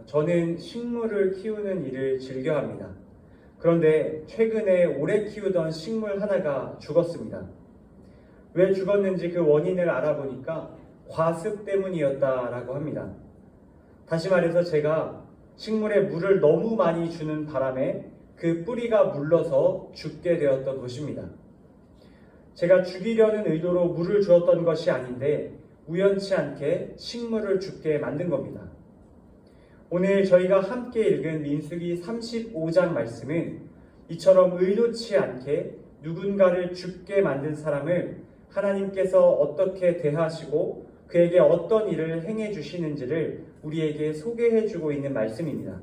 저는 식물을 키우는 일을 즐겨합니다. 그런데 최근에 오래 키우던 식물 하나가 죽었습니다. 왜 죽었는지 그 원인을 알아보니까 과습 때문이었다라고 합니다. 다시 말해서 제가 식물에 물을 너무 많이 주는 바람에 그 뿌리가 물러서 죽게 되었던 것입니다. 제가 죽이려는 의도로 물을 주었던 것이 아닌데 우연치 않게 식물을 죽게 만든 겁니다. 오늘 저희가 함께 읽은 민수기 35장 말씀은 이처럼 의도치 않게 누군가를 죽게 만든 사람을 하나님께서 어떻게 대하시고 그에게 어떤 일을 행해 주시는지를 우리에게 소개해 주고 있는 말씀입니다.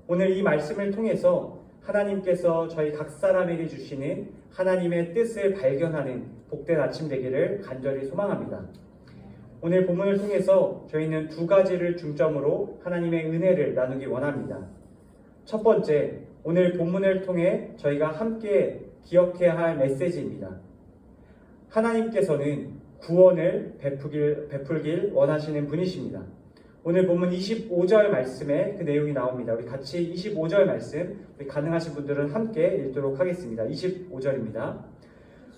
오늘 이 말씀을 통해서 하나님께서 저희 각 사람에게 주시는 하나님의 뜻을 발견하는 복된 아침 되기를 간절히 소망합니다. 오늘 본문을 통해서 저희는 두 가지를 중점으로 하나님의 은혜를 나누기 원합니다. 첫 번째, 오늘 본문을 통해 저희가 함께 기억해야 할 메시지입니다. 하나님께서는 구원을 베풀길 원하시는 분이십니다. 오늘 본문 25절 말씀에 그 내용이 나옵니다. 우리 같이 25절 말씀, 가능하신 분들은 함께 읽도록 하겠습니다. 25절입니다.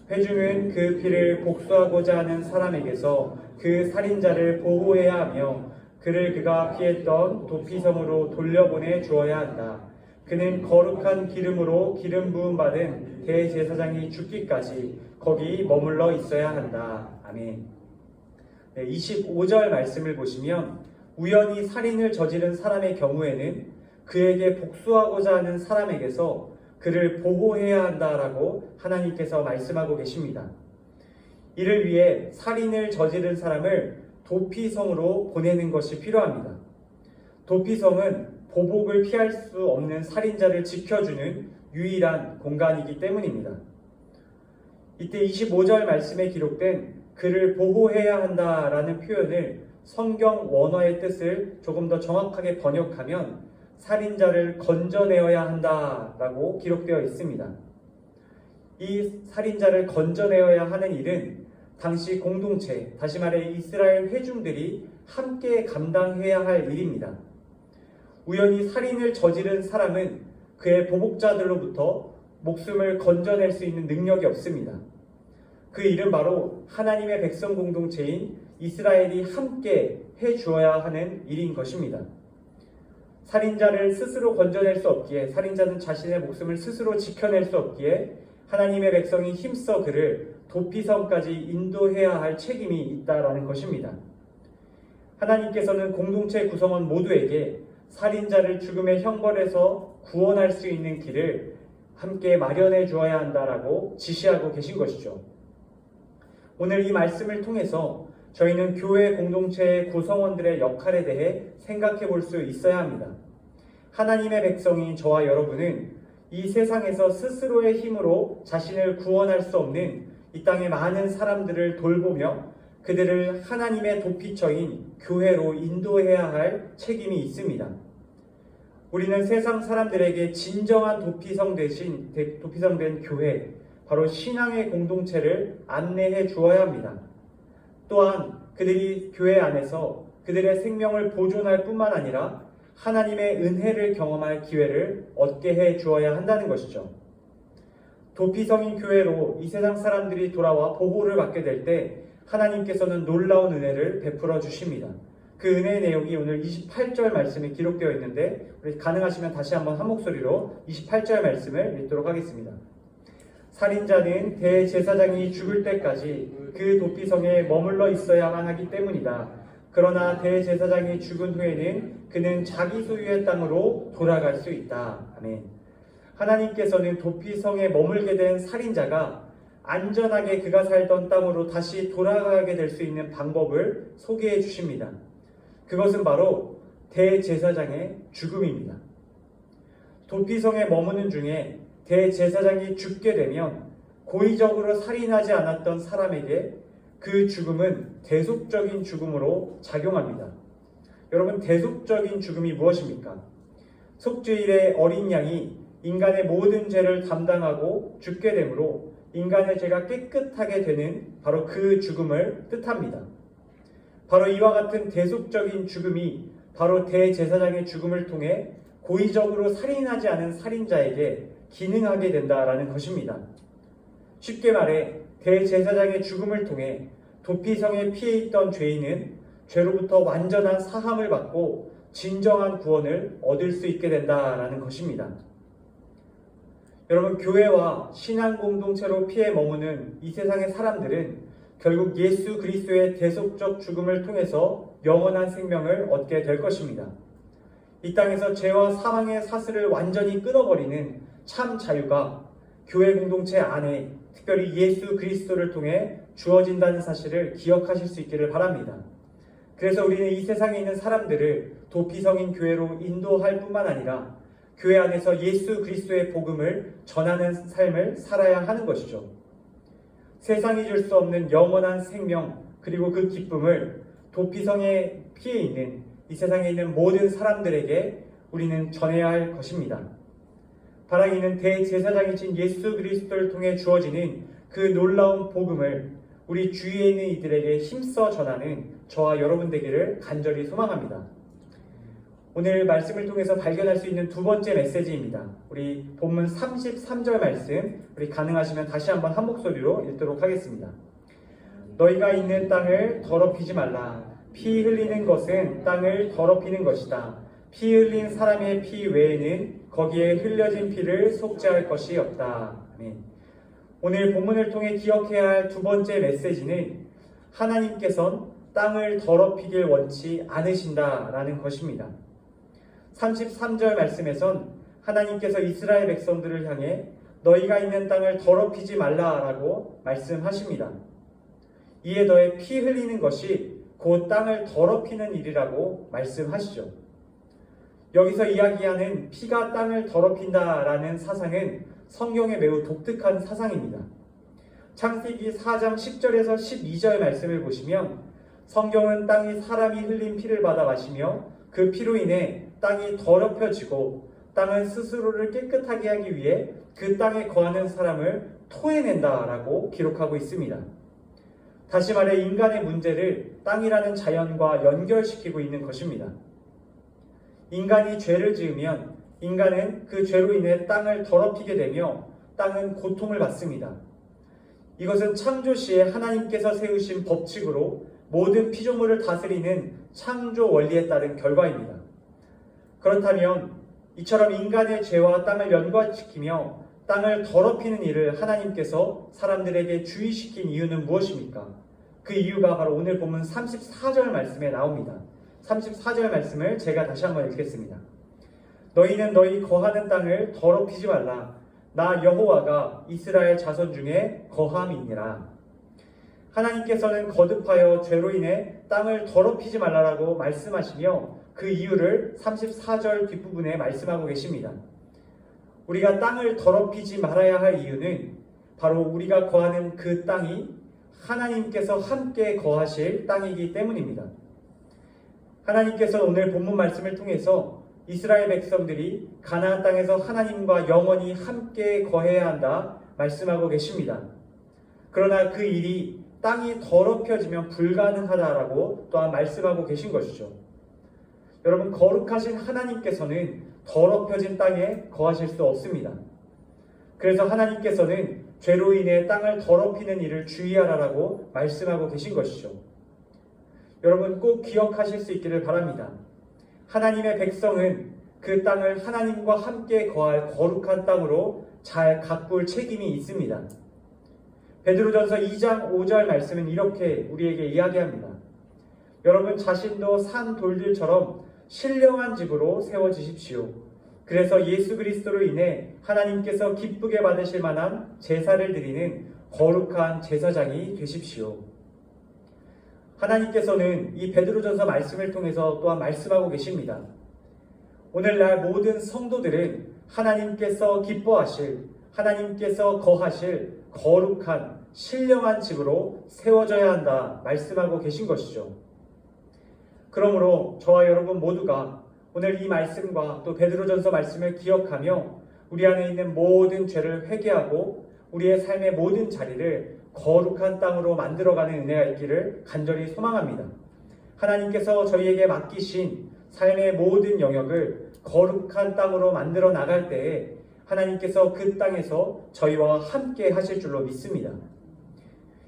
회중은 그 피를 복수하고자 하는 사람에게서 그 살인자를 보호해야 하며 그를 그가 피했던 도피성으로 돌려보내 주어야 한다. 그는 거룩한 기름으로 기름 부음 받은 대제사장이 죽기까지 거기 머물러 있어야 한다. 아멘. 25절 말씀을 보시면 우연히 살인을 저지른 사람의 경우에는 그에게 복수하고자 하는 사람에게서 그를 보호해야 한다라고 하나님께서 말씀하고 계십니다. 이를 위해 살인을 저지른 사람을 도피성으로 보내는 것이 필요합니다. 도피성은 보복을 피할 수 없는 살인자를 지켜주는 유일한 공간이기 때문입니다. 이때 25절 말씀에 기록된 그를 보호해야 한다라는 표현을 성경 원어의 뜻을 조금 더 정확하게 번역하면 살인자를 건져내어야 한다라고 기록되어 있습니다. 이 살인자를 건져내어야 하는 일은 당시 공동체, 다시 말해 이스라엘 회중들이 함께 감당해야 할 일입니다. 우연히 살인을 저지른 사람은 그의 보복자들로부터 목숨을 건져낼 수 있는 능력이 없습니다. 그 일은 바로 하나님의 백성 공동체인 이스라엘이 함께 해주어야 하는 일인 것입니다. 살인자를 스스로 건져낼 수 없기에, 살인자는 자신의 목숨을 스스로 지켜낼 수 없기에 하나님의 백성이 힘써 그를 도피성까지 인도해야 할 책임이 있다라는 것입니다. 하나님께서는 공동체 구성원 모두에게 살인자를 죽음의 형벌에서 구원할 수 있는 길을 함께 마련해 주어야 한다라고 지시하고 계신 것이죠. 오늘 이 말씀을 통해서 저희는 교회 공동체의 구성원들의 역할에 대해 생각해 볼 수 있어야 합니다. 하나님의 백성인 저와 여러분은 이 세상에서 스스로의 힘으로 자신을 구원할 수 없는 이 땅의 많은 사람들을 돌보며 그들을 하나님의 도피처인 교회로 인도해야 할 책임이 있습니다. 우리는 세상 사람들에게 진정한 도피성 된 교회, 바로 신앙의 공동체를 안내해 주어야 합니다. 또한 그들이 교회 안에서 그들의 생명을 보존할 뿐만 아니라 하나님의 은혜를 경험할 기회를 얻게 해 주어야 한다는 것이죠. 도피성인 교회로 이 세상 사람들이 돌아와 보호를 받게 될 때 하나님께서는 놀라운 은혜를 베풀어 주십니다. 그 은혜의 내용이 오늘 28절 말씀에 기록되어 있는데 우리 가능하시면 다시 한번 한 목소리로 28절 말씀을 읽도록 하겠습니다. 살인자는 대제사장이 죽을 때까지 그 도피성에 머물러 있어야만 하기 때문이다. 그러나 대제사장이 죽은 후에는 그는 자기 소유의 땅으로 돌아갈 수 있다. 아멘. 하나님께서는 도피성에 머물게 된 살인자가 안전하게 그가 살던 땅으로 다시 돌아가게 될 수 있는 방법을 소개해 주십니다. 그것은 바로 대제사장의 죽음입니다. 도피성에 머무는 중에 대제사장이 죽게 되면 고의적으로 살인하지 않았던 사람에게 그 죽음은 대속적인 죽음으로 작용합니다. 여러분, 대속적인 죽음이 무엇입니까? 속죄일에 어린 양이 인간의 모든 죄를 담당하고 죽게 되므로 인간의 죄가 깨끗하게 되는 바로 그 죽음을 뜻합니다. 바로 이와 같은 대속적인 죽음이 바로 대제사장의 죽음을 통해 고의적으로 살인하지 않은 살인자에게 기능하게 된다라는 것입니다. 쉽게 말해 대제사장의 죽음을 통해 도피성에 피해 있던 죄인은 죄로부터 완전한 사함을 받고 진정한 구원을 얻을 수 있게 된다라는 것입니다. 여러분, 교회와 신앙 공동체로 피해 머무는 이 세상의 사람들은 결국 예수 그리스도의 대속적 죽음을 통해서 영원한 생명을 얻게 될 것입니다. 이 땅에서 죄와 사망의 사슬을 완전히 끊어버리는 참 자유가 교회 공동체 안에 특별히 예수 그리스도를 통해 주어진다는 사실을 기억하실 수 있기를 바랍니다. 그래서 우리는 이 세상에 있는 사람들을 도피성인 교회로 인도할 뿐만 아니라 교회 안에서 예수 그리스도의 복음을 전하는 삶을 살아야 하는 것이죠. 세상이 줄 수 없는 영원한 생명 그리고 그 기쁨을 도피성에 피해 있는 이 세상에 있는 모든 사람들에게 우리는 전해야 할 것입니다. 바라기는 대제사장이신 예수 그리스도를 통해 주어지는 그 놀라운 복음을 우리 주위에 있는 이들에게 힘써 전하는 저와 여러분 되기를 간절히 소망합니다. 오늘 말씀을 통해서 발견할 수 있는 두 번째 메시지입니다. 우리 본문 33절 말씀, 우리 가능하시면 다시 한번 한 목소리로 읽도록 하겠습니다. 너희가 있는 땅을 더럽히지 말라. 피 흘리는 것은 땅을 더럽히는 것이다. 피 흘린 사람의 피 외에는 거기에 흘려진 피를 속죄할 것이 없다. 아멘. 오늘 본문을 통해 기억해야 할 두 번째 메시지는 하나님께서는 땅을 더럽히길 원치 않으신다라는 것입니다. 33절 말씀에선 하나님께서 이스라엘 백성들을 향해 너희가 있는 땅을 더럽히지 말라라고 말씀하십니다. 이에 더해 피 흘리는 것이 곧 땅을 더럽히는 일이라고 말씀하시죠. 여기서 이야기하는 피가 땅을 더럽힌다라는 사상은 성경에 매우 독특한 사상입니다. 창세기 4장 10절에서 12절 말씀을 보시면 성경은 땅이 사람이 흘린 피를 받아 마시며 그 피로 인해 땅이 더럽혀지고 땅은 스스로를 깨끗하게 하기 위해 그 땅에 거하는 사람을 토해낸다라고 기록하고 있습니다. 다시 말해 인간의 문제를 땅이라는 자연과 연결시키고 있는 것입니다. 인간이 죄를 지으면 인간은 그 죄로 인해 땅을 더럽히게 되며 땅은 고통을 받습니다. 이것은 창조 시에 하나님께서 세우신 법칙으로 모든 피조물을 다스리는 창조 원리에 따른 결과입니다. 그렇다면 이처럼 인간의 죄와 땅을 연관시키며 땅을 더럽히는 일을 하나님께서 사람들에게 주의시킨 이유는 무엇입니까? 그 이유가 바로 오늘 본문 34절 말씀에 나옵니다. 34절 말씀을 제가 다시 한번 읽겠습니다. 너희는 너희 거하는 땅을 더럽히지 말라. 나 여호와가 이스라엘 자손 중에 거함이니라. 하나님께서는 거듭하여 죄로 인해 땅을 더럽히지 말라라고 말씀하시며 그 이유를 34절 뒷부분에 말씀하고 계십니다. 우리가 땅을 더럽히지 말아야 할 이유는 바로 우리가 거하는 그 땅이 하나님께서 함께 거하실 땅이기 때문입니다. 하나님께서 오늘 본문 말씀을 통해서 이스라엘 백성들이 가나안 땅에서 하나님과 영원히 함께 거해야 한다 말씀하고 계십니다. 그러나 그 일이 땅이 더럽혀지면 불가능하다라고 또한 말씀하고 계신 것이죠. 여러분, 거룩하신 하나님께서는 더럽혀진 땅에 거하실 수 없습니다. 그래서 하나님께서는 죄로 인해 땅을 더럽히는 일을 주의하라라고 말씀하고 계신 것이죠. 여러분, 꼭 기억하실 수 있기를 바랍니다. 하나님의 백성은 그 땅을 하나님과 함께 거할 거룩한 땅으로 잘 가꿀 책임이 있습니다. 베드로전서 2장 5절 말씀은 이렇게 우리에게 이야기합니다. 여러분 자신도 산 돌들처럼 신령한 집으로 세워지십시오. 그래서 예수 그리스도로 인해 하나님께서 기쁘게 받으실 만한 제사를 드리는 거룩한 제사장이 되십시오. 하나님께서는 이 베드로전서 말씀을 통해서 또한 말씀하고 계십니다. 오늘날 모든 성도들은 하나님께서 기뻐하실, 하나님께서 거하실 거룩한 신령한 집으로 세워져야 한다 말씀하고 계신 것이죠. 그러므로 저와 여러분 모두가 오늘 이 말씀과 또 베드로전서 말씀을 기억하며 우리 안에 있는 모든 죄를 회개하고 우리의 삶의 모든 자리를 거룩한 땅으로 만들어가는 은혜가 있기를 간절히 소망합니다. 하나님께서 저희에게 맡기신 삶의 모든 영역을 거룩한 땅으로 만들어 나갈 때에 하나님께서 그 땅에서 저희와 함께 하실 줄로 믿습니다.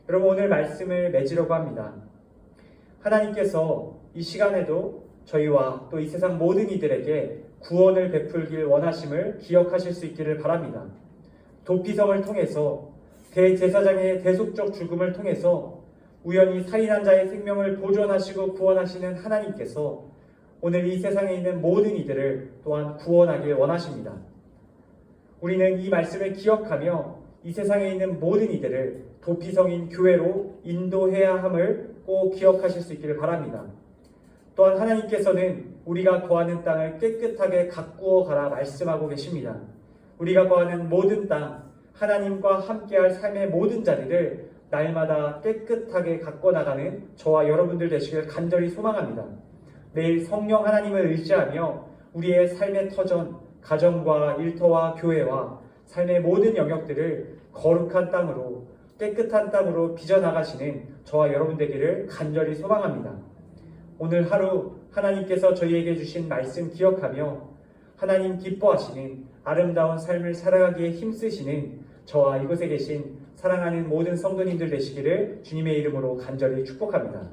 여러분, 오늘 말씀을 맺으려고 합니다. 하나님께서 이 시간에도 저희와 또 이 세상 모든 이들에게 구원을 베풀길 원하심을 기억하실 수 있기를 바랍니다. 도피성을 통해서 대제사장의 대속적 죽음을 통해서 우연히 살인한 자의 생명을 보존하시고 구원하시는 하나님께서 오늘 이 세상에 있는 모든 이들을 또한 구원하길 원하십니다. 우리는 이 말씀을 기억하며 이 세상에 있는 모든 이들을 도피성인 교회로 인도해야 함을 꼭 기억하실 수 있기를 바랍니다. 또한 하나님께서는 우리가 거하는 땅을 깨끗하게 가꾸어 가라 말씀하고 계십니다. 우리가 거하는 모든 땅, 하나님과 함께할 삶의 모든 자리를 날마다 깨끗하게 가꿔 나가는 저와 여러분들 되시길 간절히 소망합니다. 매일 성령 하나님을 의지하며 우리의 삶의 터전, 가정과 일터와 교회와 삶의 모든 영역들을 거룩한 땅으로, 깨끗한 땅으로 빚어나가시는 저와 여러분 되기를 간절히 소망합니다. 오늘 하루 하나님께서 저희에게 주신 말씀 기억하며 하나님 기뻐하시는 아름다운 삶을 살아가기에 힘쓰시는 저와 이곳에 계신 사랑하는 모든 성도님들 되시기를 주님의 이름으로 간절히 축복합니다.